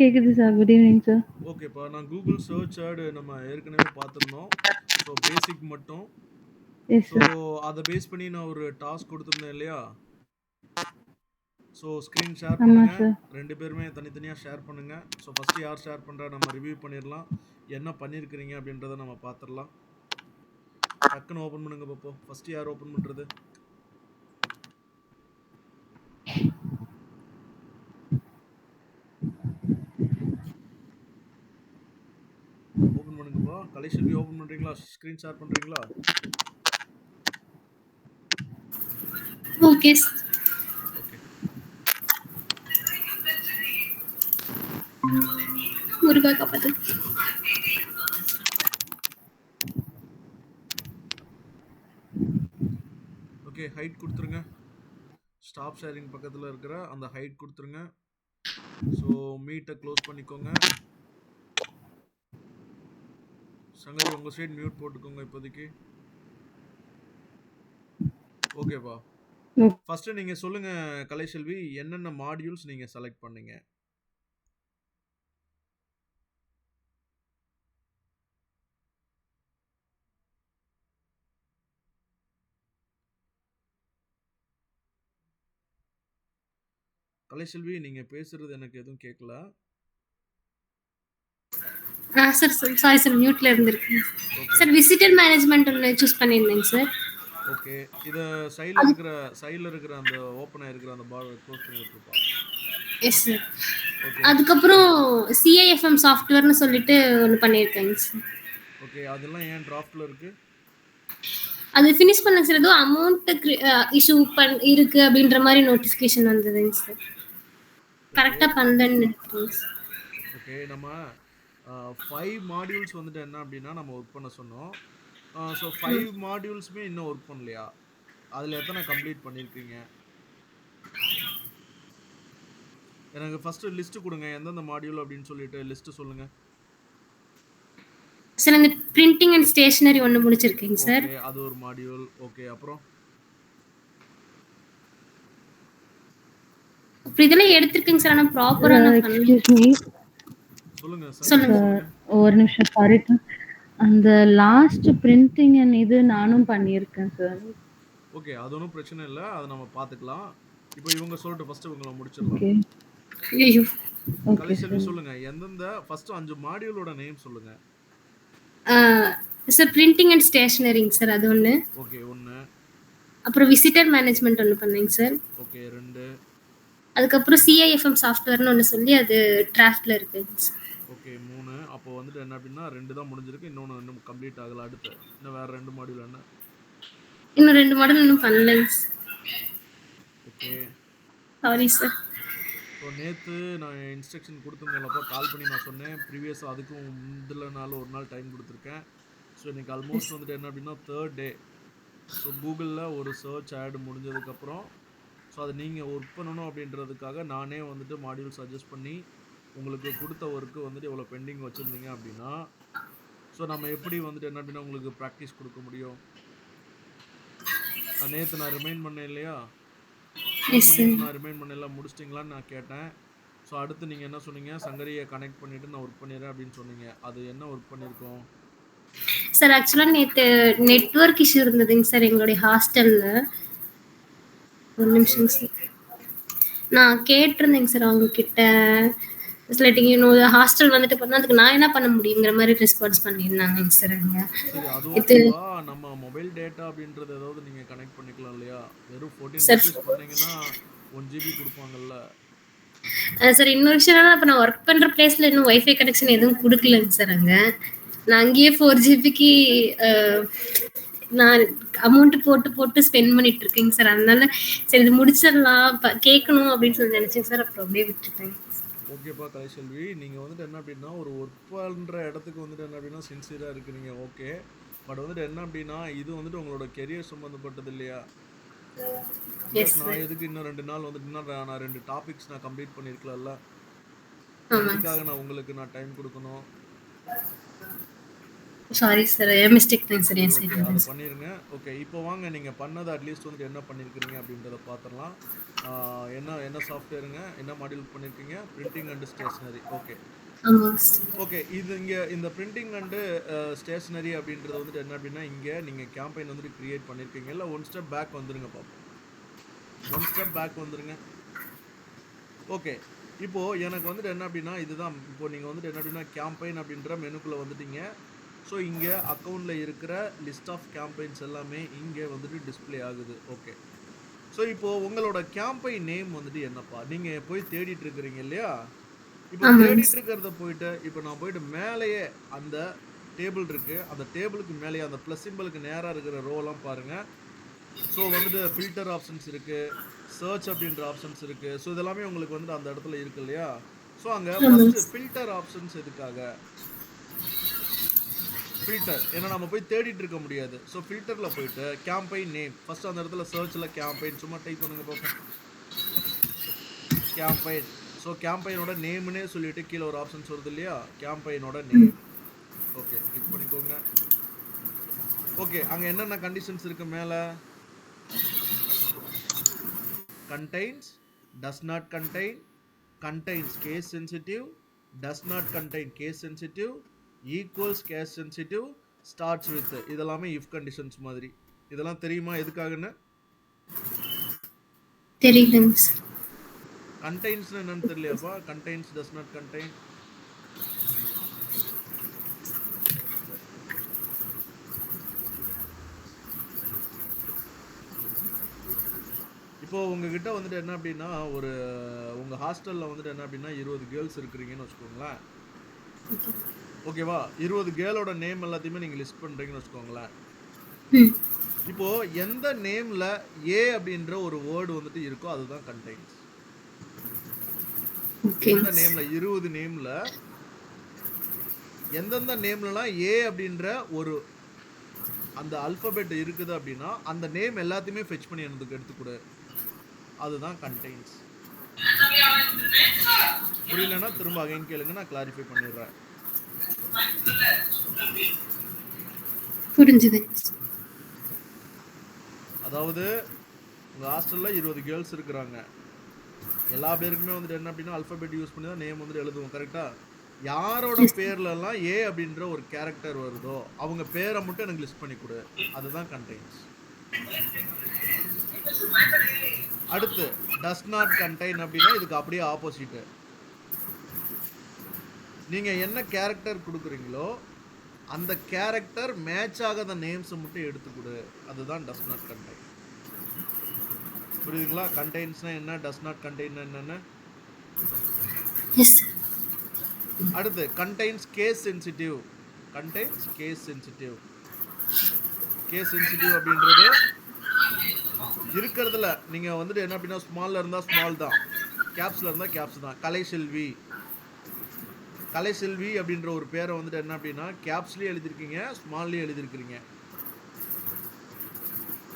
கேக்குது sir. Good evening sir. ஓகேப்பா. நான் கூகுள் சர்ச் ஆட் நம்ம ஏற்கனவே பார்த்துருந்தோம். ஸோ பேசிக் மட்டும். Yes so sir. அதை பேஸ் பண்ணி நான் ஒரு டாஸ்க் கொடுத்துருந்தேன் இல்லையா? ஸோ ஸ்க்ரீன் ஷேர் ஆமா பண்ணுங்க. சார். 2 பேருமே தனித்தனியாக ஷேர் பண்ணுங்க. ஸோ ஃபஸ்ட்டு யார் ஷேர் பண்ணுறா நம்ம ரிவ்யூ பண்ணிடலாம். என்ன பண்ணியிருக்கிறீங்க அப்படின்றத நம்ம பார்த்துடலாம். டக்குன்னு ஓப்பன் பண்ணுங்க பாப்போம். ஃபஸ்ட்டு யார் ஓப்பன் பண்ணுறது? ஓப்பன் பண்ணுங்கப்பா. கலைசெல்வி ஓப்பன் பண்ணுறீங்களா? ஸ்க்ரீன் ஷேர் பண்ணுறீங்களா? Okay okay. முருகா காப்பாத்து. ஓகே, ஹைட் கொடுத்துருங்க. ஸ்டாப் ஷேரிங் பக்கத்தில் இருக்கிற அந்த ஹைட் கொடுத்துருங்க. ஸோ மீட்டை க்ளோஸ் பண்ணிக்கோங்க. சங்கரி உங்கள் சைடு மியூட் போட்டுக்கோங்க இப்போதைக்கு. ஓகேப்பா. ஃபஸ்ட்டு நீங்கள் சொல்லுங்கள் கலைசெல்வி, என்னென்ன மாடியூல்ஸ் நீங்கள் செலக்ட் பண்ணீங்க? கலைசெல்வி நீங்கள் பேசுகிறது எனக்கு எதுவும் கேட்கல. சார் சாரி சார் மியூட்ல இருந்திருக்கேன் சார். விசிட்டர் மேனேஜ்மெண்ட் ஒன்று சூஸ் பண்ணியிருந்தேங்க சார். ஓகே, இதை சைடில் இருக்கிற அந்த ஓப்பனாக இருக்கிற அந்த பார் க்ளோஸ் பண்ணி விட்டுருப்பா. Yes sir. ஓகே. அதுக்கப்புறம் சிஐஎஃப்எம் சாஃப்ட்வேர்னு சொல்லிட்டு ஒன்று பண்ணியிருக்கேங்க சார். ஓகே, அதெல்லாம் ஏன் டிராஃப்டில் இருக்குது? அது ஃபினிஷ் பண்ண சார். ஏதோ அமௌண்ட் இஷ்யூ இருக்கு அப்படின்ற மாதிரி நோட்டிஃபிகேஷன் வந்ததுங்க சார். கரெக்டாக பண்ணலன்னு ஓகே, நம்ம 5 மாடியூல்ஸ் வந்துட்டு என்ன அப்படின்னா நம்ம ஒர்க் பண்ண சொன்னோம். ஸோ 5 மாடியூல்ஸுமே இன்னும் ஒர்க் பண்ணலையா? அதில் எத்தனை கம்ப்ளீட் பண்ணியிருக்கீங்க? எனக்கு ஃபஸ்ட்டு லிஸ்ட்டு கொடுங்க, எந்தெந்த மாடியூல் அப்படின்னு சொல்லிட்டு லிஸ்ட்டு சொல்லுங்கள் சார். அந்த பிரிண்டிங் அண்ட் ஸ்டேஷனரி ஒன்று முடிச்சிருக்கேங்க சார். ஓகே, அது ஒரு மாடியூல். ஓகே, அப்புறம் இதெல்லாம் எடுத்திருக்கேங்க சார். ஆனால் ப்ராப்பராக நான் பண்ணல. Excuse me. சொல்லுங்க. ஒரு நிமிஷம் சாரி. அந்த லாஸ்ட் பிரிண்டிங் அண்ட் இது நானும் பண்ணியிருக்கேன் சார். ஓகே, அது ஒன்றும் பிரச்சனை இல்லை, அதை நம்ம பார்த்துக்கலாம். இப்போ இவங்க சொல்லிட்டு ஃபஸ்ட்டு இவங்களை முடிச்சிடலாம். ஓகே. ஐயோ. கலைசெல்வி சொல்லுங்க, எந்தெந்த ஃபர்ஸ்ட் 5 மாடியூலோட நேம் சொல்லுங்க. சார் பிரிண்டிங் அண்ட் ஸ்டேஷனரிங்க சார், அது ஒன்று. ஓகே, 1. அப்புறம் விசிட்டர் மேனேஜ்மெண்ட் ஒன்று பண்ணேங்க சார். ஓகே, 2. அதுக்கப்புறம் சிஐஎஃப்எம் சாஃப்ட்வேர்னு ஒன்று சொல்லி அது டிராஃப்ட்ல இருக்குங்க சார். ஓகே, 3. அப்போ வந்துட்டு என்ன அப்படின்னா 2 தான் முடிஞ்சிருக்கு, இன்னொன்று இன்னும் கம்ப்ளீட் ஆகலை. அடுத்து இன்னும் வேறு 2 மாடியூல் என்ன? இன்னும் 2 மாடல் இன்னும் பண்ணலைங்க sir. Okay, sorry sir. So நேற்று நான் இன்ஸ்ட்ரக்ஷன் கொடுத்துருந்தேன்லப்பா, கால் பண்ணி நான் சொன்னேன். ப்ரீவியஸாக அதுக்கும் முந்தின நாள் ஒரு நாள் டைம் கொடுத்துருக்கேன். ஸோ இன்றைக்கி ஆல்மோஸ்ட் வந்துட்டு என்ன அப்படின்னா 3rd டே. ஸோ கூகுளில் ஒரு சர்ச் ஆட் முடிஞ்சதுக்கப்புறம் ஸோ அதை நீங்கள் ஒர்க் பண்ணணும் அப்படின்றதுக்காக நானே வந்துட்டு மாடியூல் சஜஸ்ட் பண்ணி உங்களுக்கு கொடுத்த ஒர்க்கு வந்துட்டு எவ்வளோ பெண்டிங் வச்சுருந்தீங்க அப்படின்னா ஸோ நம்ம எப்படி வந்துட்டு என்ன அப்படின்னா உங்களுக்கு ப்ராக்டிஸ் கொடுக்க முடியும்? நேற்று நான் ரிமைண்ட் பண்ணேன் இல்லையா? நான் ரிமைண்ட் பண்ணல, முடிச்சிட்டிங்களான்னு நான் கேட்டேன். ஸோ அடுத்து நீங்கள் என்ன சொன்னீங்க? சங்கரியை கனெக்ட் பண்ணிவிட்டு நான் ஒர்க் பண்ணிடுறேன் அப்படின்னு சொன்னீங்க. அது என்ன ஒர்க் பண்ணியிருக்கோம் சார்? ஆக்சுவலாக நேற்று நெட்வொர்க் இஷ்யூ இருந்ததுங்க சார் எங்களுடைய ஹாஸ்டலில். ஒரு நிமிஷம் சார், நான் கேட்டிருந்தேங்க சார் அவங்க கிட்ட. ஹாஸ்டல் வந்துட்டு பார்த்தா அதுக்கு நான் என்ன பண்ண முடியுங்கிற மாதிரி ரெஸ்பான்ஸ் பண்ணியிருந்தாங்க சார். சரி, அது ஓகேவா. நம்ம மொபைல் டேட்டா அப்படின்றது ஏதாவது நீங்கள் கனெக்ட் பண்ணிக்கலாம் இல்லையா? வெறும் 14 rupees பண்ணீங்கன்னா 1 GB கொடுப்பாங்கல்ல சார். இன்னொரு விஷயம் என்னன்னா, இப்போ நான் ஒர்க் பண்ணுற பிளேஸில் இன்னும் ஒய்ஃபை கனெக்ஷன் எதுவும் கொடுக்கலங்க சார். நான் அங்கேயே 4 GBக்கு நான் அமௌண்ட் போட்டு ஸ்பெண்ட் பண்ணிட்டு இருக்கேங்க சார். அதனால சரி இது முடிச்சிடலாம் கேட்கணும் அப்படின்னு சொல்லி நினைச்சேன் சார். அப்புறம் அப்படியே விட்டுட்டேன். ஓகேப்பா கலைசெல்வி, நீங்கள் வந்துட்டு என்ன அப்படின்னா ஒரு ஒர்க் பண்ணுற இடத்துக்கு வந்துட்டு என்ன அப்படின்னா சின்சியராக இருக்கிறீங்க. ஓகே, பட் வந்துட்டு என்ன அப்படின்னா இது வந்துட்டு உங்களோட கெரியர் சம்மந்தப்பட்டது இல்லையா? நான் எதுக்கு இன்னும் 2 நாள் வந்துட்டுன்னா நான் 2 டாபிக்ஸ் நான் கம்ப்ளீட் பண்ணியிருக்கலாம்ல. அதுக்காக நான் உங்களுக்கு டைம் கொடுக்கணும். Sorry sir. மிஸ்டேக் தான் சார் சரி, என் ஓகே. சைடுல அத தான் சார். பண்ணிருங்க. ஓகே. இப்போ வாங்க நீங்க பண்ணது அட்லீஸ்ட் வந்துட்டு என்ன பண்ணியிருக்கிறீங்க அப்படின்றத பார்த்துரலாம். என்ன என்ன சாஃப்ட்வேருங்க? என்ன மாடியூல் பண்ணியிருக்கீங்க? Printing and stationery. ஓகே. ஆமாங்க சார். ஓகே. இது இங்க இந்த பிரிண்டிங் அண்ட் ஸ்டேஷனரி அப்படின்றது வந்துட்டு என்ன அப்படின்னா, இங்க நீங்க கேம்பெயின் வந்துட்டு கிரியேட் பண்ணியிருக்கீங்கல்ல, ஒன் ஸ்டெப் பேக் வந்துருங்க பார்ப்போம். ஒன் ஸ்டெப் பேக் வந்துருங்க. ஓகே. இப்போ எனக்கு வந்துட்டு என்ன அப்படின்னா, இதுதான் இப்போ நீங்க வந்துட்டு என்ன அப்படின்னா, கேம்பெயின் அப்படின்ற மெனுக்குள்ள வந்துட்டீங்க. ஸோ இங்க அக்கவுண்ட்ல இருக்கிற லிஸ்ட் ஆஃப் கேம்பெயின்ஸ் எல்லாமே இங்க வந்துட்டு டிஸ்ப்ளே ஆகுது. ஓகே. ஸோ இப்போ உங்களோட கேம்பெயின் நேம் வந்துட்டு என்னப்பா? நீங்க போய் தேடிட்டு இருக்கிறீங்க இல்லையா? இப்போ ஆமாங்க தேடிட்டு சார். இருக்கிறத போயிட்டு இப்போ நான் போயிட்டு மேலேயே அந்த டேபிள் இருக்கு. அந்த டேபிளுக்கு மேலேயே அந்த ப்ளஸ் சிம்பலுக்கு நேரா இருக்கிற ரோலாம் பாருங்க. ஸோ வந்துட்டு ஃபில்டர் ஆப்ஷன்ஸ் இருக்கு. சர்ச் அப்படின்ற ஆப்ஷன்ஸ் இருக்கு. ஸோ இதெல்லாமே உங்களுக்கு வந்துட்டு அந்த இடத்துல இருக்கு இல்லையா? ஸோ அங்க ஆமாங்க ஃபர்ஸ்ட் சார். ஃபில்டர் ஆப்ஷன்ஸ் எதுக்காக? ஃபில்டர். ஏன்னா நம்ம போய் தேடிட்டு இருக்க முடியாது. ஸோ ஃபில்டர்ல போயிட்டு கேம்பெயின் நேம் ஃபர்ஸ்ட் அந்த இடத்துல சர்ச்ல கேம்பெயின் சும்மா டைப் பண்ணுங்க பார்ப்போம். கேம்பெயின். ஸோ கேம்பெயினோட நேம்னே சொல்லிட்டு கீழே ஒரு ஆப்ஷன்ஸ் வருது இல்லையா? கேம்பெயினோட நேம். ஓகே. கிளிக் பண்ணிக்கோங்க. ஓகே. அங்க என்னென்ன கண்டிஷன்ஸ் இருக்கு மேல? contains, does not contain, contains case sensitive, does not contain case sensitive, equals case sensitive, starts with. இதெல்லாமே if conditions மாதிரி. இதெல்லாம் தெரியுமா எதுக்காகன்னு? தெரியலங்க சார். contains என்னன்னு தெரியலையாப்பா? contains, does not contain. இப்போ உங்ககிட்ட வந்துட்டு என்ன அப்படின்னா ஒரு உங்க ஹாஸ்டல்ல வந்துட்டு என்ன அப்படின்னா 20 கேர்ள்ஸ் இருக்கிறீங்கன்னு வச்சுக்கோங்களேன். ஓகேவா? 20 கேர்ளோட நேம் எல்லாத்தையுமே நீங்க லிஸ்ட் பண்றீங்கன்னு வச்சுக்கோங்களேன். ம். இப்போ எந்த நேம்ல ஏ அப்படின்ற ஒரு வேர்டு வந்துட்டு இருக்கோ அதுதான் கண்டெய்ன்ஸ். ஓகேங்க எந்த சார். நேம்ல 20 நேம்ல எந்தெந்த நேம்லலாம் ஏ அப்படின்ற ஒரு அந்த அல்பபெட் இருக்குது அப்படின்னா அந்த நேம் எல்லாத்தையுமே ஃபெச் பண்ணி எனக்கு எடுத்துக்கொடு. அதுதான் கண்டெய்ன்ஸ். புரியலன்னா திரும்ப அகைன் கேளுங்க, நான் கிளாரிஃபை பண்ணிடுறேன். புரிஞ்சுதுங்க சார். அதாவது உங்க ஹாஸ்டல்ல 20 கேர்ள்ஸ் இருக்கிறாங்க. எல்லா பேருக்குமே வந்துட்டு என்ன அப்படின்னா அல்பபெட் யூஸ் பண்ணி தான் நேம் வந்துட்டு எழுதுவோம். கரெக்டா? யாரோட பேர்ல எல்லாம் ஏ அப்படின்ற ஒரு கேரக்டர் வருதோ அவங்க பேரை மட்டும் எனக்கு லிஸ்ட் பண்ணி கொடு. அதுதான் கண்டெய்ன்ஸ். அடுத்து டஸ் நாட் கண்டெயின் அப்படின்னா இதுக்கு அப்படியே ஆப்போசிட். நீங்க என்ன கேரக்டர் கொடுக்குறீங்களோ அந்த கேரக்டர் மேட்ச் ஆகாத நேம்ஸ் மட்டும் எடுத்து கொடு. அதுதான் டஸ் நாட் கண்டெயின். புரியுதுங்களா? கண்டெய்ன்ஸ்னா என்ன, டஸ் நாட் கண்டெயின் என்னன்னு? Yes sir. அடுத்து contains case sensitive. Contains case sensitive. Case sensitive அப்படின்றது இருக்கிறதுல நீங்க வந்துட்டு என்ன அப்படின்னா ஸ்மால்ல இருந்தா ஸ்மால் தான், கேப்ஸ்ல இருந்தா கேப்ஸ் தான். கலைசெல்வி. கலைசெல்வி அப்படின்ற ஒரு பேரை வந்துட்டு என்ன அப்படின்னா கேப்ஸ்லயும் எழுதிருக்கீங்க, ஸ்மால்லயும் எழுதிருக்கீங்க.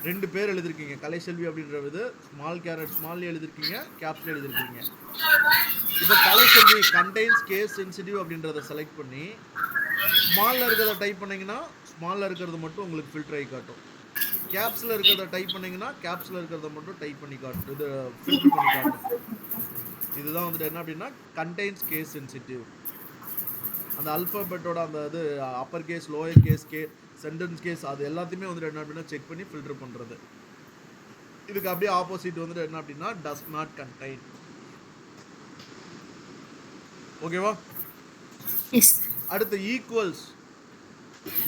2 பேர் எழுதிருக்கீங்க. கலைசெல்வி அப்படின்றது ஸ்மால் கேரட் ஸ்மால்லயும் எழுதிருக்கீங்க, கேப்ஸ்லயும் எழுதிருக்கீங்க. இப்போ கலைசெல்வி கண்டெய்ன்ஸ் கேஸ் சென்சிட்டிவ் அப்படின்றத செலக்ட் பண்ணி ஸ்மால்ல இருக்கிறத டைப் பண்ணீங்கன்னா ஸ்மால்ல இருக்கிறது மட்டும் உங்களுக்கு ஃபில்டர் ஆகி காட்டும். கேப்ஸ்ல இருக்கிறத டைப் பண்ணீங்கன்னா கேப்ஸ்ல இருக்கிறத மட்டும் டைப் பண்ணி காட்டும், இது ஃபில்டர் பண்ணி காட்டும். இதுதான் வந்துட்டு என்ன அப்படின்னா கண்டெய்ன்ஸ் கேஸ் சென்சிட்டிவ். அந்த அல்பபெட்டோட அந்த இது upper case, lower case, sentence case அது எல்லாத்தையுமே வந்துட்டு என்ன அப்படின்னா செக் பண்ணி ஃபில்டர் பண்றது. இதுக்கு அப்படியே ஆப்போசிட் வந்துட்டு என்ன அப்படின்னா டஸ் நாட் கண்டெயின். ஓகேவா? எஸ். அடுத்து equals.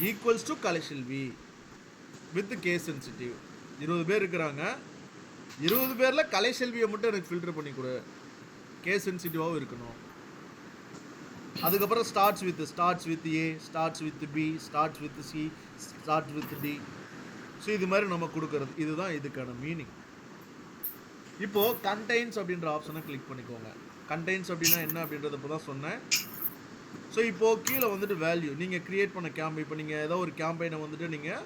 Equals to Kalaiselvi with case sensitive. 20 பேர் இருக்கிறாங்க. 20 பேர்ல கலைசெல்வியை மட்டும் எனக்கு ஃபில்டர் பண்ணி கொடு. கேஸ் சென்சிட்டிவாகவும் இருக்கணும். அதுக்கப்புறம் starts with A, starts with B, starts with C, starts with D. So இது மாதிரி நம்ம கொடுக்கறது. இதுதான் இதுக்கான மீனிங். இப்போ கண்டெய்ன்ஸ் அப்படின்ற ஆப்ஷனை கிளிக் பண்ணிக்கோங்க. கண்டெய்ன்ஸ் அப்படின்னா என்ன அப்படின்றத இப்போ தான் சொன்னேன். ஸோ இப்போ கீழே வந்துட்டு வேல்யூ நீங்கள் கிரியேட் பண்ண கேம்பெயின். இப்போ நீங்கள் ஏதோ ஒரு கேம்பெயினை வந்துட்டு நீங்கள்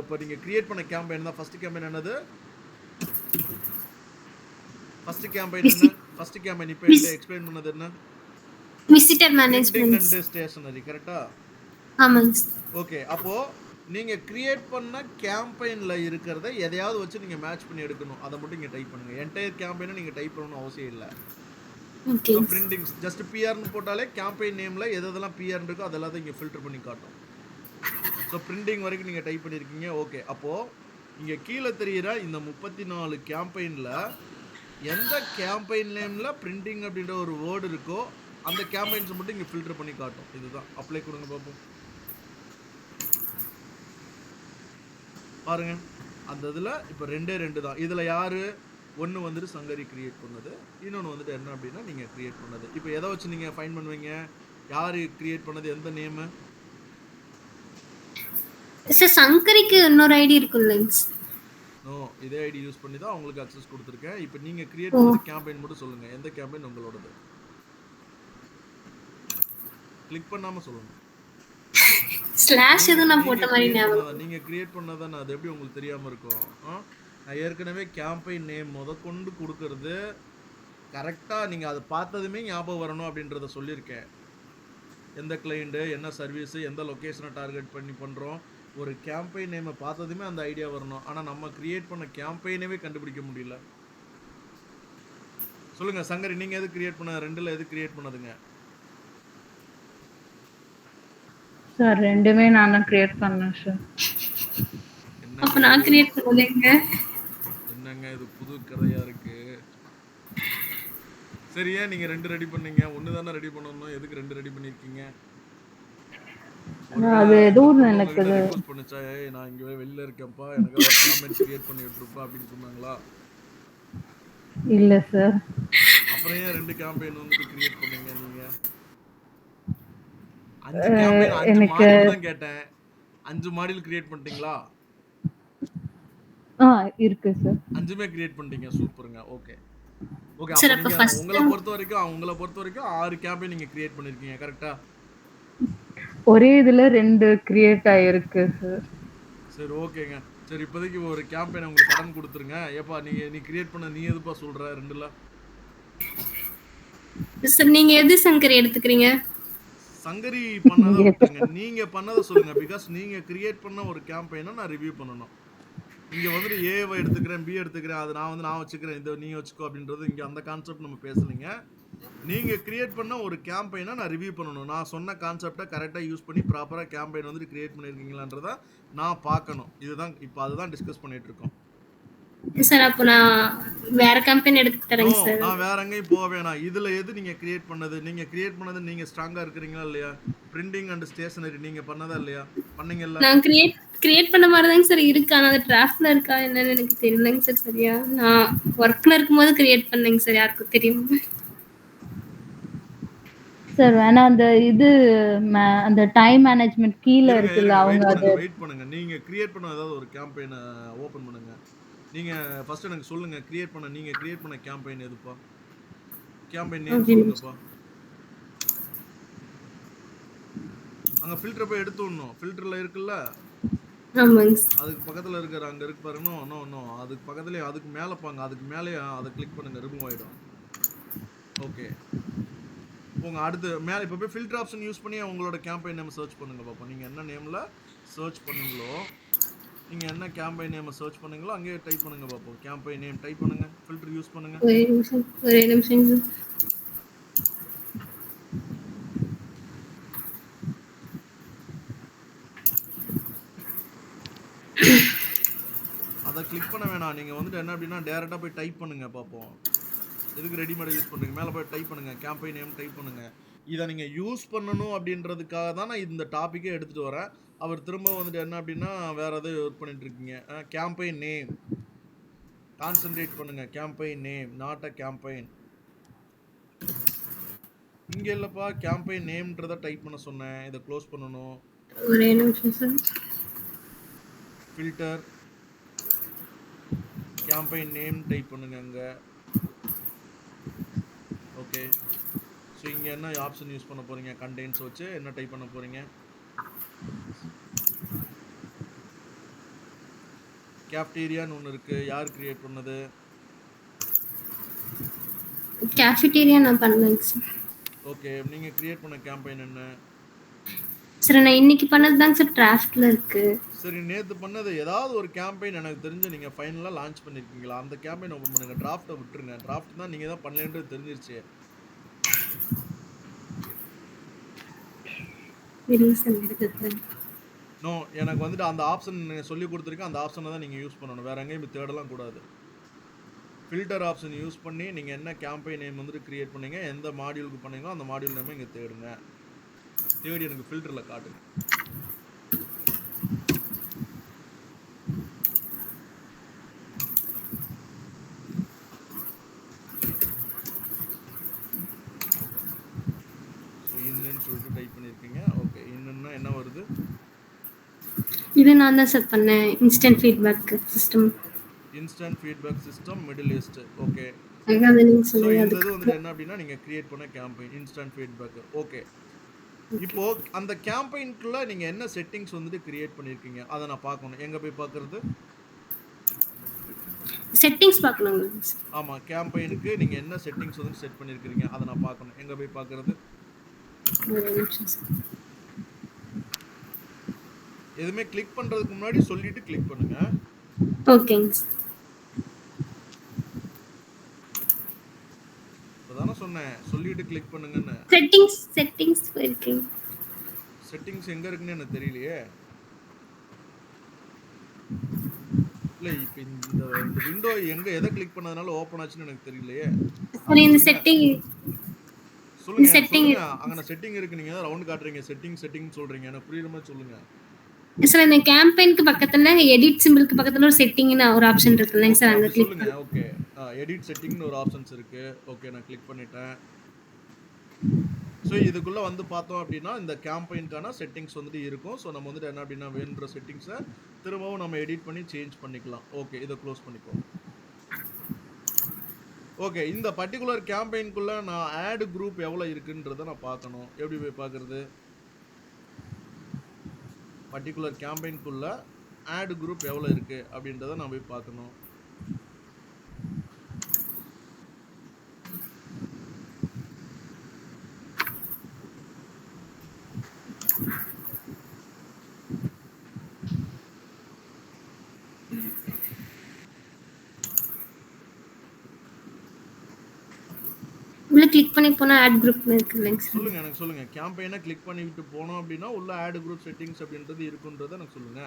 இப்போ நீங்கள் கிரியேட் பண்ண கேம்பெயின் தான். ஃபர்ஸ்ட் கேம்பெயின் என்னது? ஃபர்ஸ்ட் கேம்பெயின் என்ன? ஃபர்ஸ்ட் கேம்பெயின் இப்போ எக்ஸ்பிளைன் பண்ணது என்ன? Visitor printing management. And stationery. கரெக்டா? ஆமாங்க சார். ஓகே. அப்போ நீங்க கிரியேட் பண்ண கேம்பெயின்ல இருக்கிறத எதையாவது வச்சு நீங்க மேட்ச் பண்ணி எடுக்கணும். அத மட்டும் இங்க டைப் பண்ணுங்க. என்டையர் கேம்பெயின நீங்க டைப் பண்ணணும்னு அவசியம் இல்ல. ஸோ ஓகேங்க சார். பிரிண்டிங்ஸ் ஜஸ்ட் பிஆர்ன்னு போட்டாலே கேம்பெயின் நேம்ல எதெல்லாம் பிஆர் இருக்கோ அது எல்லாத்தையும் இங்க ஃபில்டர் பண்ணி காட்டும். ஸோ பிரிண்டிங் வரைக்கும் நீங்க டைப் பண்ணியிருக்கீங்க. ஓகே. அப்போ இங்க கீழே தெரியிற இந்த 34 கேம்பெயின்ல எந்த கேம்பெயின் நேம்ல பிரிண்டிங் அப்படின்ற ஒரு வேர்டு இருக்கோ அந்த கேம்பெயின்ஸ் மட்டும் இங்க ஃபில்டர் பண்ணி காட்டும். இதுதான். அப்ளை கொடுங்க பார்ப்போம். பாருங்க. அந்த இதுல இப்போ 2 தான். இதுல யாரு? ஒன்னு வந்துட்டு சங்கரி கிரியேட் பண்ணது, இன்னொன்னு வந்துட்டு என்ன அப்படின்னா நீங்க கிரியேட் பண்ணது. இப்போ எதை வச்சு நீங்க ஃபைண்ட் பண்ணுவீங்க? யாரு கிரியேட் பண்ணது, எந்த நேம்? சார் சங்கரிக்கு இன்னொரு ஐடி இருக்கும் இல்லைங்க சார்? நோ, இதே ஐடி யூஸ் பண்ணி தான் உங்களுக்கு அக்சஸ் கொடுத்துருக்கேன். இப்போ நீங்க கிரியேட் பண்ணது கேம்பெயின் மட்டும் சொல்லுங்க. எந்த கேம்பெயின் உங்களோடது? கிளிக் பண்ணாம சொல்லுங்க. ஸ்லாஷ் எதுவும் நான் போட்ட மாதிரி ஞாபகம். நீங்க கிரியேட் பண்ணதானே, அது எப்படி உங்களுக்கு தெரியாம இருக்கும்? நான் ஏற்கனவே கேம்பெயின் நேம் முதற்கொண்டு கொடுக்கறது கரெக்டா நீங்க அதை பார்த்ததுமே ஞாபகம் வரணும் அப்படின்றத சொல்லியிருக்கேன். எந்த கிளைண்ட்டு, என்ன சர்வீஸ், எந்த லொகேஷனை டார்கெட் பண்ணி பண்றோம், ஒரு கேம்பெயின் நேமை பார்த்ததுமே அந்த ஐடியா வரணும். ஆனா நம்ம கிரியேட் பண்ண கேம்பெயினவே கண்டுபிடிக்க முடியல. சொல்லுங்க சங்கரி, நீங்க எது கிரியேட் பண்ண? 2ல எது கிரியேட் பண்ணதுங்க? சார் 2மே நான் தான் கிரியேட் பண்ணேன் சார். அப்ப நான் கிரியேட் பண்ணலைங்க. என்னங்க இது புது கதையா இருக்கு. சரி, ஏன் நீங்க 2 ரெடி பண்ணீங்க? 1 தானே ரெடி பண்ணணும். எதுக்கு 2 ரெடி பண்ணிருக்கீங்க? அது எதுவும் எனக்கு ரிக்வெஸ்ட் பண்ணுச்சா, ஏய் நான் இங்க வெளியில இருக்கேன்ப்பா, எனக்கு ஒரு காமெண்ட் கிரியேட் பண்ணி விட்டுருப்பா அப்படின்னு சொன்னாங்களா? இல்ல சார். அப்புறம் ஏன் 2 கேம்பெயின் வந்து கிரியேட் பண்ணீங்க நீங்க? 5 கேம்பெயின் 5 மாடியூல் தான் கேட்டேன். 5 மாடியூல் கிரியேட் பண்ணிட்டீங்களா? இருக்கு சார். 5மே கிரியேட் பண்ணிட்டீங்க. சூப்பருங்க. ஓகே. ஓகே. சார் அப்ப அப்ப நீங்க ஃபர்ஸ்ட் உங்களை பொறுத்த வரைக்கும் 6 கேம்பெயின் நீங்க கிரியேட் பண்ணிருக்கீங்க. கரெக்ட்டா? ஒரே இதுல 2 கிரியேட் ஆயிருக்கு சார். சரி, ஓகேங்க. சரி, இப்போதைக்கு ஒரு கேம்பெயின் உங்களுக்கு கடன் கொடுத்துருங்க. ஏப்பா நீ கிரியேட் பண்ண நீ எதுப்பா சொல்ற 2ல? சார் நீங்க எது சங்கரி எடுத்துக்கிறீங்க? சங்கரி பண்ணதை விட்டுருங்க. நீங்க பண்ணதை சொல்லுங்க. பிகாஸ் நீங்க கிரியேட் பண்ண ஒரு கேம்பெயினை நான் ரிவ்யூ பண்ணணும். இங்க வந்துட்டு ஏவை எடுத்துக்கிறேன், பி எடுத்துக்கிறேன், அது நான் வச்சுக்கிறேன், இதை நீ வச்சுக்கோ அப்படின்றது இங்க அந்த கான்செப்ட் நம்ம பேசலைங்க. நீங்க கிரியேட் பண்ண ஒரு கேம்பெயினை நான் ரிவ்யூ பண்ணணும். நான் சொன்ன கான்செப்டை கரெக்டாக யூஸ் பண்ணி ப்ராப்பரா கேம்பெயின் வந்துட்டு கிரியேட் பண்ணியிருக்கீங்களான்றத நான் பார்க்கணும். இதுதான் இப்போ அதுதான் டிஸ்கஸ் பண்ணிட்டு இருக்கோம். சார் அப்போ நான் வேற கம்பெனி எடுத்து தரேங்க சார். நான் வேற எங்கேயும் போக வேணாம். இதுல எது நீங்க கிரியேட் பண்ணது? நீங்க ஸ்ட்ராங்கா இருக்கிறீங்களா இல்லையா? பிரிண்டிங் அண்ட் ஸ்டேஷனரி நீங்க பண்ணதா இல்லையா? பண்ணீங்கல்ல? நான் கிரியேட் பண்ண மாதிரி தாங்க சார் இருக்கு. ஆனால் அது டிராஃப்ட்ல இருக்கா என்னன்னு எனக்கு தெரியலங்க சார் சரியா. நான் ஒர்க்ல இருக்கும்போது கிரியேட் பண்ணேங்க சார். யாருக்கும் தெரியும் சார் வேணா அந்த இது அந்த டைம் மேனேஜ்மெண்ட் கீழே இருக்குல்ல அவங்க அது வெயிட் பண்ணுங்க. நீங்க கிரியேட் பண்ண ஏதாவது ஒரு கேம்பெயினை ஓபன் பண்ணுங்க. நீங்க ஃபர்ஸ்ட் எனக்கு சொல்லுங்க, நீங்க கிரியேட் பண்ண கேம்பெயின் எதுப்பா? கேம்பெயின் நேம் சொல்லுங்கப்பா. அங்க ஃபில்டர் போய் எடுத்து விடணும். ஃபில்டர்ல இருக்குல்ல, அதுக்கு பக்கத்துல இருக்கிற அங்க இருக்கு பாருங்க. நோ அதுக்கு பக்கத்துலயே அதுக்கு மேல பாங்க. அதுக்கு மேலே அதை கிளிக் பண்ணுங்க, ரிமூவ் ஆயிடும். ஓகே, போங்க அடுத்து மேலே. இப்போ போய் ஃபில்டர் ஆப்ஷன் யூஸ் பண்ணி உங்களோட கேம்பெயின் நேம் சர்ச் பண்ணுங்க பாப்போம். நீங்க என்ன நேம்ல சர்ச் பண்ணீங்களோ, நீங்க என்ன கேம்பெயின் நேம் சர்ச் பண்ணீங்களோ அங்கேயே டைப் பண்ணுங்க பாப்போம். கேம்பெயின் நேம் டைப் பண்ணுங்க, ஃபில்டர் யூஸ் பண்ணுங்க. ஒரே நிமிஷம். அதை கிளிக் பண்ண வேணாம். நீங்க வந்துட்டு என்ன அப்படின்னா டைரக்டா போய் டைப் பண்ணுங்க பாப்போம். எதுக்கு ரெடிமேட் யூஸ் பண்றீங்க? மேலே போய் டைப் பண்ணுங்க, கேம்பெயின் நேம் டைப் பண்ணுங்க. இதை நீங்க யூஸ் பண்ணணும் அப்படின்றதுக்காக தான் நான் இந்த டாபிக்கே எடுத்துட்டு வரேன். அவர் திரும்ப வந்துட்டு என்ன அப்படின்னா வேற எதாவது ஒர்க் பண்ணிட்டு இருக்கீங்க. கேம்பெயின் நேம் கான்சென்ட்ரேட் பண்ணுங்க. Campaign name not a campaign. இங்க இல்லப்பா, கேம்பெயின் நேம்ன்றத டைப் பண்ண சொன்னேன். இதை க்ளோஸ் பண்ணணும். ஒரே நிமிஷம் sir. Filter campaign name type பண்ணுங்க அங்க. ஓகே, ஸோ இங்க என்ன ஆப்ஷன் யூஸ் பண்ண போறீங்க? கண்டெய்ன்ஸ் வச்சு என்ன டைப் பண்ண போறீங்க? கேஃப்டீரியான்னு ஒன்று இருக்கு. யார் கிரியேட் பண்ணது? கேஃபிடேரியா நான் பண்ணேங்க சார். ஓகே, நீங்க கிரியேட் பண்ண கேம்பெயின் என்ன? சார் நான் இன்னைக்கு பண்ணதுதாங்க சார் டிராஃப்ட்ல இருக்கு. சரி, நேத்து பண்ணது ஏதாவது ஒரு கேம்பெயின் எனக்கு தெரிஞ்சு நீங்க ஃபைனலா லான்ச் பண்ணிருக்கீங்களா? அந்த கேம்பெயின் ஓபன் பண்ணுங்க. டிராஃப்ட்ட விட்டுருங்க. டிராஃப்ட் தான் நீங்க தான் பண்ணலன்றது தெரிஞ்சிருச்சு. இருங்க சார் எடுத்துக்கிறேன். நோ, எனக்கு வந்துட்டு அந்த ஆப்ஷன் நீங்க சொல்லி கொடுத்துருக்கேன். அந்த ஆப்ஷனை தான் நீங்க யூஸ் பண்ணணும். வேற எங்கேயும் போய் தேடலாம் கூடாது. ஃபில்டர் ஆப்ஷன் யூஸ் பண்ணி நீங்க என்ன கேம்பெயின் நேம் வந்துட்டு கிரியேட் பண்ணீங்க, எந்த மாடியூலுக்கு பண்ணீங்களோ அந்த மாடியூல் நேமை இங்க தேடுங்க. தேடி எனக்கு ஃபில்டர்ல காட்டுங்க. ஸோ இன்னுன்னு சொல்லிட்டு டைப் பண்ணியிருக்கீங்க. ஓகே, இன்னுன்னா என்ன வருது? இது நான் தான் சார் பண்ணேன். Instant feedback system. Instant feedback system Middle East. Okay, அது நீங்க ஸோ சொன்னீங்க இந்த இது அதுக்கு. வந்துட்டு என்ன அப்படின்னா நீங்கள் கிரியேட் பண்ண கேம்பெயின் இன்ஸ்டன்ட் ஃபீட்பேக். ஓகே, இப்போ அந்த கேம்பெயின்குள்ள நீங்க என்ன செட்டிங்ஸ் வந்துட்டு கிரியேட் பண்ணிருக்கீங்க அதை நான் பார்க்கணும். எங்க போய் பார்க்கிறது? செட்டிங்ஸ் பார்க்கணுங்க சார். ஆமா, கேம்பெயினுக்கு நீங்க என்ன செட்டிங்ஸ் வந்து செட் பண்ணிருக்கீங்க அதை நான் பார்க்கணும். எங்க போய் பார்க்கிறது? ஒரு நிமிஷம் சார். எதுவுமே கிளிக் பண்றதுக்கு முன்னாடி சொல்லிட்டு கிளிக் பண்ணுங்க. ஓகேங்க சார். இப்பதானே சொன்னேன் சொல்லிட்டு கிளிக் பண்ணுங்கன்னு. செட்டிங்ஸ் போயிருக்கீங்க. செட்டிங்ஸ் எங்க இருக்குன்னு எனக்கு தெரியலையே. இல்ல இப்ப இந்த விண்டோ எங்க எதை கிளிக் பண்ணதுனால ஓபன் ஆச்சுன்னு எனக்கு தெரியலையே. சார் இந்த செட்டிங் சொல்லுங்க setting- சொல்லுங்க. அங்க செட்டிங் இருக்கு, நீங்க ரவுண்ட் காட்டுறீங்க. செட்டிங் சொல்றீங்க, எனக்கு புரியுற மாதிரி சொல்லுங்க. சார் இந்த கேம்பெயினுக்கு பக்கத்துல எடிட் சிம்பிளுக்கு பக்கத்துல ஒரு செட்டிங்னு ஒரு ஆப்ஷன் இருக்குல்லங்க சார், அங்க கிளிக் சொல்லுங்க. ஓகே, எடிட் செட்டிங்னு ஒரு ஆப்ஷன்ஸ் இருக்கு. ஓகே, நான் கிளிக் பண்ணிட்டேன். ஸோ இதுக்குள்ள வந்து பார்த்தோம் அப்படின்னா இந்த கேம்பெயின்கான செட்டிங்ஸ் வந்துட்டு இருக்கும். ஸோ நம்ம வந்துட்டு என்ன அப்படின்னா வேணுன்ற செட்டிங்ஸை திரும்பவும் நம்ம எடிட் பண்ணி சேஞ்ச் பண்ணிக்கலாம். ஓகே, இதை க்ளோஸ் பண்ணிப்போம். ஓகே, இந்த பர்டிகுலர் கேம்பெயின்குள்ள நான் ஆட் குரூப் எவ்வளோ இருக்குன்றதை நான் பார்க்கணும். எப்படி போய் பார்க்கறது? பர்டிகுலர் கேம்பெயின்குள்ள ஆட் குரூப் எவ்வளோ இருக்கு அப்படின்றத நான் போய் பார்க்கணும். உள்ள கிளிக் பண்ணி போனா ஆட் குரூப் இருக்குல்லங்க சார். சொல்லுங்க, எனக்கு சொல்லுங்க. கேம்பெயினை கிளிக் பண்ணிவிட்டு போனோம் அப்படின்னா உள்ள ஆட் குரூப் செட்டிங்ஸ் அப்படின்றது இருக்குன்றதை எனக்கு சொல்லுங்க.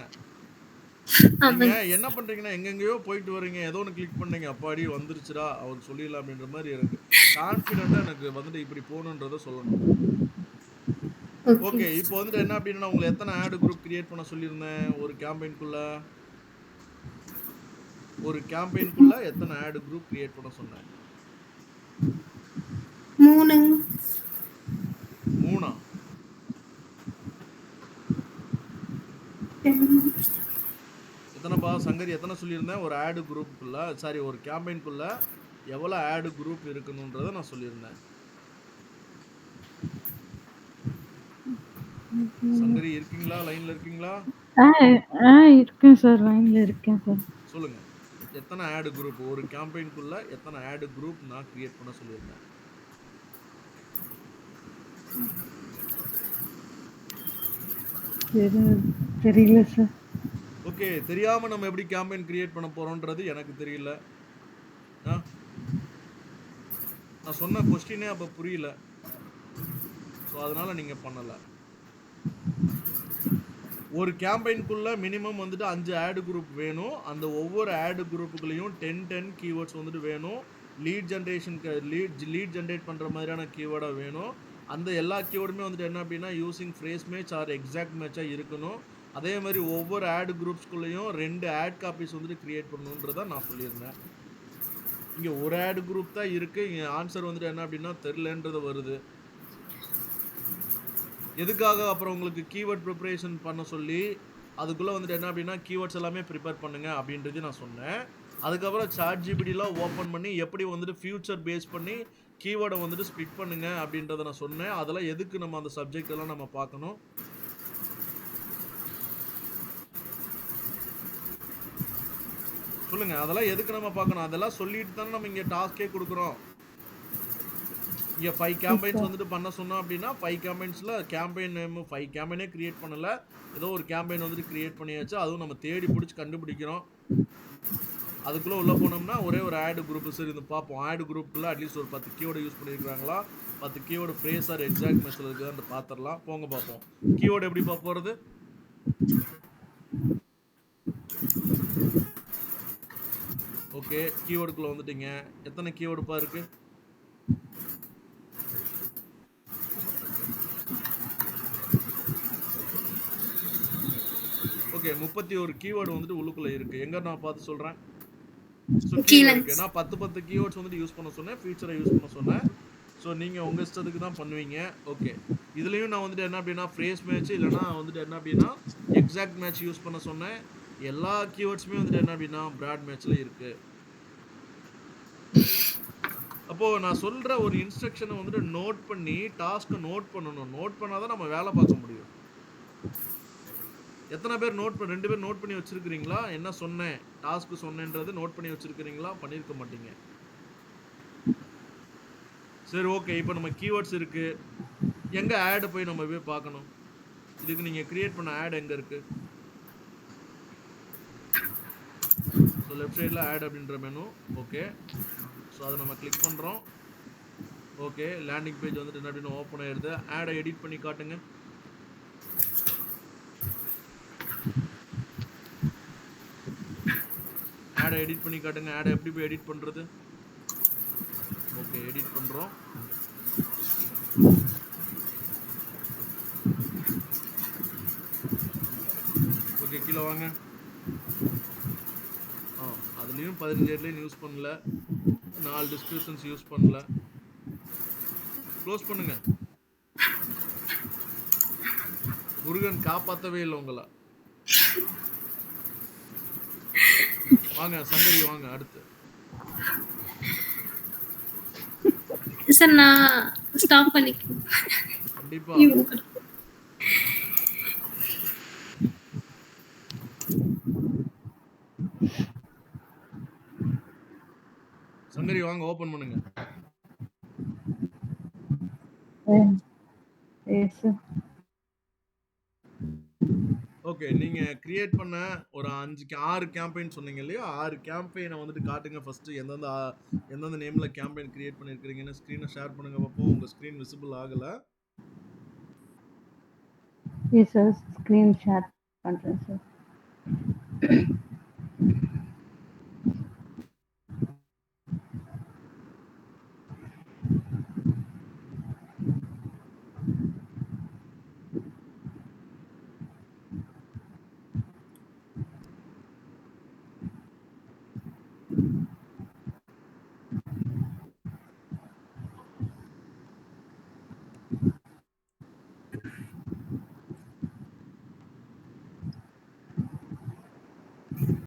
நீங்க என்ன பண்றீங்கன்னா எங்கெங்கயோ போயிட்டு வரீங்க, ஏதோ ஒன்று கிளிக் பண்ணீங்க, அப்பாடி வந்துருச்சுடா அவர் சொல்லிடலாம் அப்படின்ற மாதிரி எனக்கு கான்ஃபிடென்ட்டா எனக்கு வந்துட்டு இப்படி போகணுன்றதை சொல்லணும். ஓகே, இப்போ வந்துட்டு என்ன அப்படின்னா உங்களை எத்தனை ஆட் குரூப் கிரியேட் பண்ண சொல்லியிருந்தேன் ஒரு கேம்பெயின்குள்ள எத்தனை ஆட் குரூப் கிரியேட் பண்ண சொன்னேன்? 3. எத்தனைப்பா சங்கரி, எத்தனை சொல்லியிருந்தேன்? ஒரு ஆட் குரூப்புக்குள்ள சாரி ஒரு கேம்பெயின்குள்ள எவ்வளோ ஆட் குரூப் இருக்கணுன்றதை நான் சொல்லியிருந்தேன். சங்கரி இருக்கீங்களா? லைன்ல இருக்கீங்களா? இருக்கேன் சார், லைன்ல இருக்கேன் சார். சொல்லுங்க, எத்தனை ஆட் குரூப் ஒரு கேம்பெயின்குள்ள எத்தனை ஆட் குரூப் நான் கிரியேட் பண்ண சொல்லியிருந்தேன்? தெரியல சார். ஓகே, தெரியாம நம்ம எப்படி கேம்பெயின் கிரியேட் பண்ண போறோம்ன்றது எனக்கு தெரியல. நான் சொன்ன கொஸ்டினே அப்ப புரியல. ஸோ அதனால நீங்க பண்ணல. ஒரு கேம்பெயின்குள்ள மினிமம் வந்துட்டு 5 ஆட் குரூப் வேணும். அந்த ஒவ்வொரு ஆட் குரூப்புக்குள்ளேயும் 10 கீவேர்ட்ஸ் வந்துட்டு வேணும். லீட் ஜென்ரேட் பண்ற மாதிரியான கீவேர்டா வேணும். அந்த எல்லா கீவேர்டுமே வந்துட்டு என்ன அப்படின்னா using phrase match or exact மேட்சா இருக்கணும். அதே மாதிரி ஒவ்வொரு ஆட் குரூப்ஸ்குள்ளேயும் 2 ஆட் காப்பீஸ் வந்துட்டு கிரியேட் பண்ணணுன்றதை நான் சொல்லியிருந்தேன். இங்க ஒரு ஆட் குரூப் தான் இருக்கு. இங்க ஆன்சர் வந்துட்டு என்ன அப்படின்னா தெரியலன்றது வருது. எதுக்காக அப்புறம் உங்களுக்கு கீவேர்ட் ப்ரிப்பரேஷன் பண்ண சொல்லி அதுக்குள்ளே வந்துட்டு என்ன அப்படின்னா கீவேர்ட்ஸ் எல்லாமே ப்ரிப்பேர் பண்ணுங்க அப்படின்றது நான் சொன்னேன். அதுக்கப்புறம் ChatGPTலாம் ஓப்பன் பண்ணி எப்படி வந்துட்டு ஃபியூச்சர் பேஸ் பண்ணி கீவேர்டை வந்துட்டு ஸ்ப்ளிட் பண்ணுங்க அப்படின்றத நான் சொன்னேன். அதெல்லாம் எதுக்கு நம்ம அந்த சப்ஜெக்ட் எல்லாம் நம்ம பார்க்கணும்? சொல்லுங்க, அதெல்லாம் எதுக்கு நம்ம பார்க்கணும்? அதெல்லாம் சொல்லிட்டு தானே நம்ம இங்கே டாஸ்கே கொடுக்குறோம். இங்க 5 Yes, கேம்பெயின்ஸ் sir. வந்துட்டு பண்ண சொன்னோம் அப்படின்னா 5 கேம்பெயின்ஸ்ல கேம்பெயின் நேம் 5 கேம்பெயினே கிரியேட் பண்ணல. ஏதோ ஒரு கேம்பெயின் வந்துட்டு கிரியேட் பண்ணியாச்சு. அதுவும் நம்ம தேடி புடிச்சு கண்டுபிடிக்கிறோம். அதுக்குள்ள உள்ள போனோம்னா ஒரே ஒரு ஆட் குரூப் சரி இது பார்ப்போம். ஆட் குரூப்புக்குள்ள அட்லீஸ்ட் ஒரு 10 கீவேர்டு யூஸ் பண்ணியிருக்காங்களா? 10 கீவேர்டு ஃப்ரேஸ் ஆர் எக்ஸாக்ட் மேட்ச்ல இருக்குதான்னு பார்த்துரலாம். போங்க பார்ப்போம். கீவேர்டு எப்படிப்பா போறது? ஓகே, கீவேர்டுக்குள்ள வந்துட்டீங்க. எத்தனை கீவேர்டுப்பா இருக்கு? ஓகே, 31 கீவேர்டு வந்துட்டு உள்ளுக்குள்ள இருக்கு. எங்க நான் பார்த்து சொல்றேன்? ஸோ கீழ கீழ இருக்கு. நான் 10 கீவேர்ட்ஸ் வந்துட்டு யூஸ் பண்ண சொன்னேன். ஃபியூச்சரை யூஸ் பண்ண சொன்னேன். ஸோ நீங்க உங்க இஷ்டத்துக்கு தான் பண்ணுவீங்க. ஓகே. இதுலயும் நான் வந்துட்டு என்ன அப்படின்னா ஃப்ரேஸ் மேட்ச் இல்லைன்னா வந்துட்டு என்ன அப்படின்னா எக்ஸாக்ட் மேட்ச் யூஸ் பண்ண சொன்னேன். எல்லா கீவேர்ட்ஸுமே வந்துட்டு என்ன அப்படின்னா பிராட் மேட்ச்ல இருக்கு. அப்போ நான் சொல்ற ஒரு இன்ஸ்ட்ரக்ஷனை வந்துட்டு நோட் பண்ணி டாஸ்க்கை நோட் பண்ணணும். நோட் பண்ணாதான் நம்ம வேலை பார்க்க முடியும். எத்தனை பேர் நோட் பண்ண 2 பேர் நோட் பண்ணி வச்சிருக்கிறீங்களா? என்ன சொன்னேன் டாஸ்க் சொன்னேன்றது நோட் பண்ணி வச்சிருக்கிறீங்களா? பண்ணியிருக்க மாட்டீங்க. சரி ஓகே, இப்போ நம்ம கீவேர்ட்ஸ் இருக்கு. எங்க ஆட் போய் நம்ம போய் பார்க்கணும்? இதுக்கு நீங்க கிரியேட் பண்ண ஆட் எங்க இருக்கு? ஸோ லெஃப்ட் சைடில் ஆட் அப்படின்ற மெனு. ஓகே, ஸோ அதை நம்ம கிளிக் பண்ணுறோம். ஓகே, லேண்டிங் பேஜ் வந்துட்டு என்ன அப்படின்னு ஓப்பன் ஆயிடுது. ஆடை எடிட் பண்ணி காட்டுங்க. ஆடை எடிட் பண்ணி காட்டுங்க. ஆடை எப்படி போய் எடிட் பண்ணுறது? ஓகே, எடிட் பண்ணுறோம். ஓகே, கீழே வாங்க. அதுலேயும் 15 ஹெட்லைன் யூஸ் பண்ணல, 4 டிஸ்கிரிப்ஷன்ஸ் யூஸ் பண்ணல. க்ளோஸ் பண்ணுங்க. முருகன் காப்பாற்றவே இல்லை உங்களை. வாங்க சங்கரி வாங்க அடுத்து. சார் நான் ஸ்டாப் பண்ணிக்கிறேன். கண்டிப்பா சங்கரி வாங்க ஓபன் பண்ணுங்க. Yes, sir. ஓகே, நீங்க கிரியேட் பண்ண ஒரு 6 கேம்பெயின் சொன்னீங்க இல்லையா? 6 கேம்பெயினை வந்துட்டு காட்டுங்க. ஃபர்ஸ்ட் எந்தெந்த நேம்ல கேம்பெயின் கிரியேட் பண்ணிருக்கீங்கன்னு ஸ்கிரீனை ஷேர் பண்ணுங்க பார்ப்போம். உங்க ஸ்கிரீன் விசிபிள் ஆகல. Yes, sir. Screen share பண்றேன் சார்.